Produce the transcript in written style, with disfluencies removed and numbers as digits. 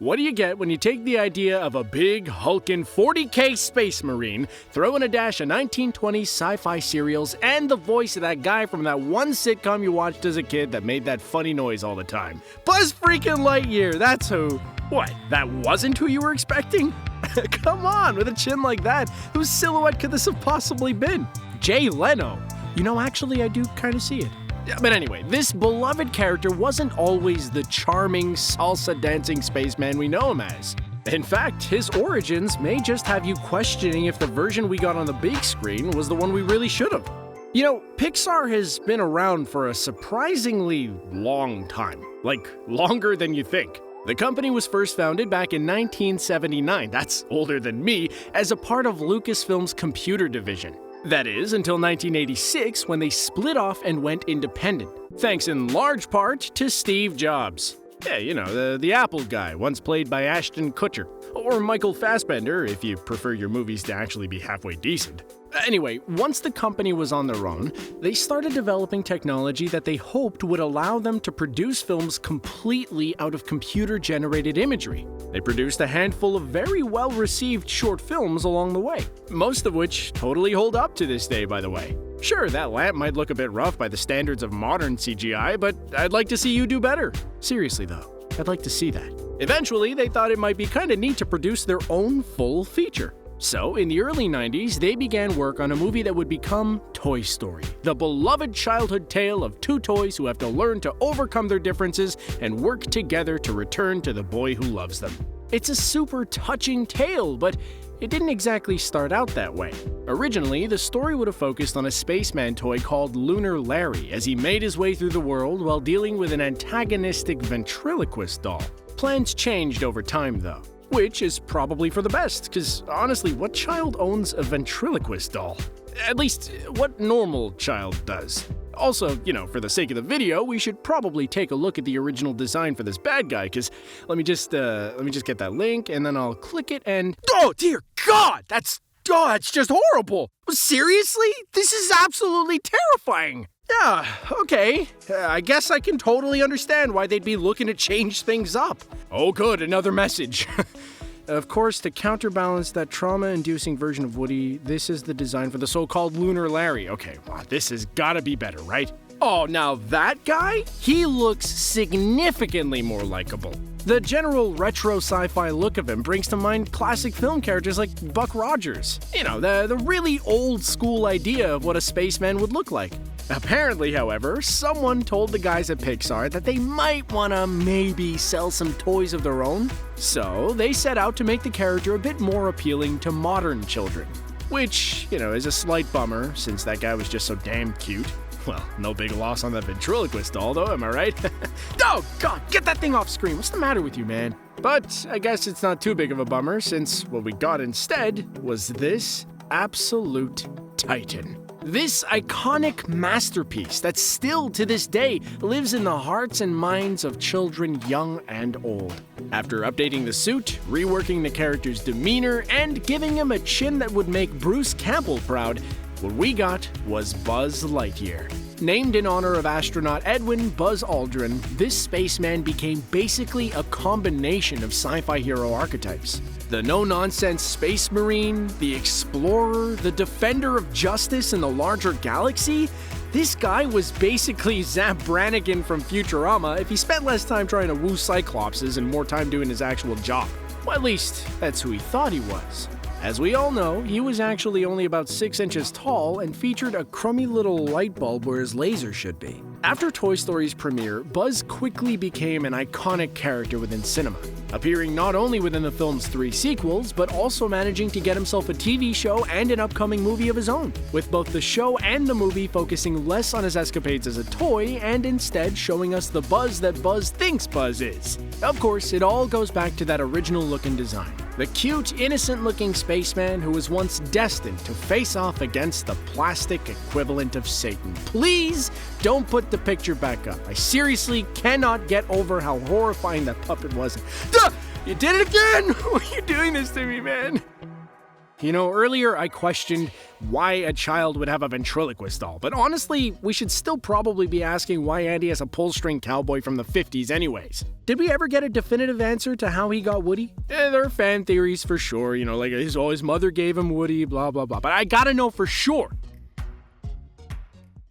What do you get when you take the idea of a big, hulking 40K space marine, throw in a dash of 1920s sci-fi serials, and the voice of that guy from that one sitcom you watched as a kid that made that funny noise all the time? Buzz freaking Lightyear, that's who. What, that wasn't who you were expecting? Come on, with a chin like that, whose silhouette could this have possibly been? Jay Leno. You know, actually, I do kind of see it. But anyway, this beloved character wasn't always the charming, salsa-dancing spaceman we know him as. In fact, his origins may just have you questioning if the version we got on the big screen was the one we really should have. You know, Pixar has been around for a surprisingly long time. Like, longer than you think. The company was first founded back in 1979, that's older than me, as a part of Lucasfilm's computer division. That is, until 1986, when they split off and went independent, thanks in large part to Steve Jobs. Yeah, you know, the Apple guy, once played by Ashton Kutcher. Or Michael Fassbender, if you prefer your movies to actually be halfway decent. Anyway, once the company was on their own, they started developing technology that they hoped would allow them to produce films completely out of computer-generated imagery. They produced a handful of very well-received short films along the way, most of which totally hold up to this day, by the way. Sure, that lamp might look a bit rough by the standards of modern CGI, but I'd like to see you do better. Seriously though, I'd like to see that. Eventually, they thought it might be kinda neat to produce their own full feature. So, in the early 90s, they began work on a movie that would become Toy Story, the beloved childhood tale of two toys who have to learn to overcome their differences and work together to return to the boy who loves them. It's a super touching tale, but it didn't exactly start out that way. Originally, the story would have focused on a spaceman toy called Lunar Larry as he made his way through the world while dealing with an antagonistic ventriloquist doll. Plans changed over time, though. Which is probably for the best, because honestly, what child owns a ventriloquist doll? At least, what normal child does. Also, you know, for the sake of the video, we should probably take a look at the original design for this bad guy, because let me just get that link, and then I'll click it, and oh dear God, that's just horrible. Seriously? This is absolutely terrifying. Yeah, okay. I guess I can totally understand why they'd be looking to change things up. Oh good, another message. Of course, to counterbalance that trauma-inducing version of Woody, this is the design for the so-called Lunar Larry. Okay, well, this has gotta be better, right? Oh, now that guy? He looks significantly more likable. The general retro sci-fi look of him brings to mind classic film characters like Buck Rogers. You know, the really old-school idea of what a spaceman would look like. Apparently, however, someone told the guys at Pixar that they might wanna maybe sell some toys of their own. So they set out to make the character a bit more appealing to modern children. Which, you know, is a slight bummer since that guy was just so damn cute. Well, no big loss on that ventriloquist doll though, am I right? Oh God, get that thing off screen, what's the matter with you, man? But I guess it's not too big of a bummer since what we got instead was this absolute titan. This iconic masterpiece that still to this day lives in the hearts and minds of children young and old. After updating the suit, reworking the character's demeanor, and giving him a chin that would make Bruce Campbell proud, what we got was Buzz Lightyear. Named in honor of astronaut Edwin Buzz Aldrin, this spaceman became basically a combination of sci-fi hero archetypes. The no-nonsense space marine, the explorer, the defender of justice in the larger galaxy. This guy was basically Zap Brannigan from Futurama if he spent less time trying to woo Cyclopses and more time doing his actual job. Well, at least, that's who he thought he was. As we all know, he was actually only about 6 inches tall and featured a crummy little light bulb where his laser should be. After Toy Story's premiere, Buzz quickly became an iconic character within cinema, appearing not only within the film's 3 sequels, but also managing to get himself a TV show and an upcoming movie of his own, with both the show and the movie focusing less on his escapades as a toy and instead showing us the Buzz that Buzz thinks Buzz is. Of course, it all goes back to that original look and design. The cute, innocent-looking spaceman who was once destined to face off against the plastic equivalent of Satan. Please don't put the picture back up. I seriously cannot get over how horrifying that puppet was. Duh! You did it again! Why are you doing this to me, man? You know, earlier I questioned why a child would have a ventriloquist doll, but honestly, we should still probably be asking why Andy has a pull-string cowboy from the 50s anyways. Did we ever get a definitive answer to how he got Woody? There are fan theories for sure, like his mother gave him Woody, blah blah blah, but I gotta know for sure.